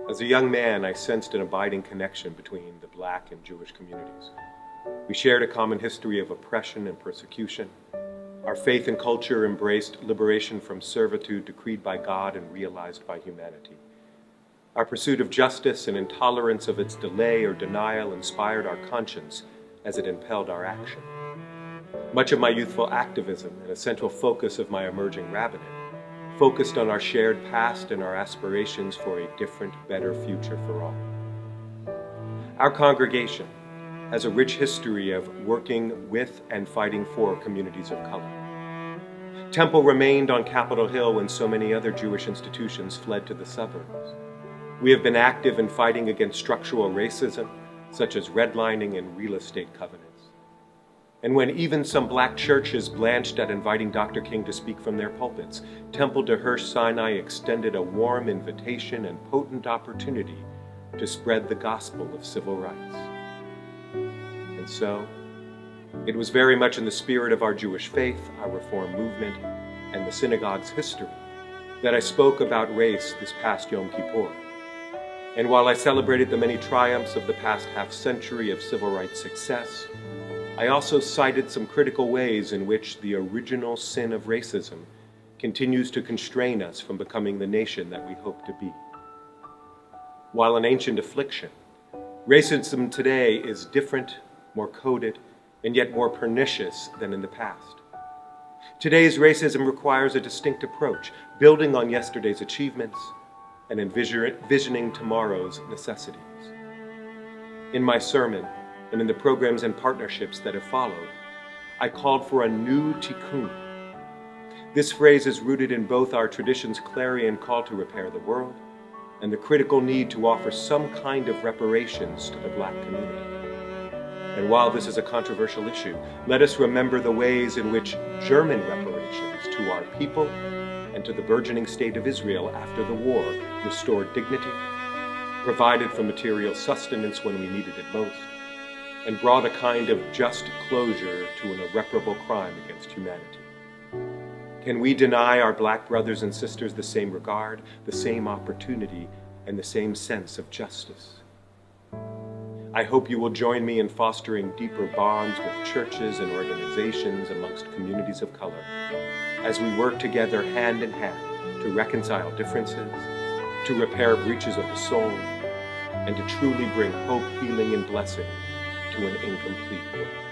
As a young man, I sensed an abiding connection between the Black and Jewish communities. We shared a common history of oppression and persecution. Our faith and culture embraced liberation from servitude decreed by God and realized by humanity. Our pursuit of justice and intolerance of its delay or denial inspired our conscience as it impelled our action. Much of my youthful activism and a central focus of my emerging rabbinate focused on our shared past and our aspirations for a different, better future for all. Our congregation has a rich history of working with and fighting for communities of color. Temple remained on Capitol Hill when so many other Jewish institutions fled to the suburbs. We have been active in fighting against structural racism, such as redlining and real estate covenants. And when even some Black churches blanched at inviting Dr. King to speak from their pulpits, Temple de Hirsch Sinai extended a warm invitation and potent opportunity to spread the gospel of civil rights. And so, it was very much in the spirit of our Jewish faith, our Reform movement, and the synagogue's history that I spoke about race this past Yom Kippur. And while I celebrated the many triumphs of the past half-century of civil rights success, I also cited some critical ways in which the original sin of racism continues to constrain us from becoming the nation that we hope to be. While an ancient affliction, racism today is different, more coded, and yet more pernicious than in the past. Today's racism requires a distinct approach, building on yesterday's achievements and envisioning tomorrow's necessities. In my sermon, and in the programs and partnerships that have followed, I called for a new Tikkun. This phrase is rooted in both our tradition's clarion call to repair the world and the critical need to offer some kind of reparations to the Black community. And while this is a controversial issue, let us remember the ways in which German reparations to our people and to the burgeoning state of Israel after the war restored dignity, provided for material sustenance when we needed it most, and brought a kind of just closure to an irreparable crime against humanity. Can we deny our Black brothers and sisters the same regard, the same opportunity, and the same sense of justice? I hope you will join me in fostering deeper bonds with churches and organizations amongst communities of color as we work together hand in hand to reconcile differences, to repair breaches of the soul, and to truly bring hope, healing, and blessing to an incomplete world.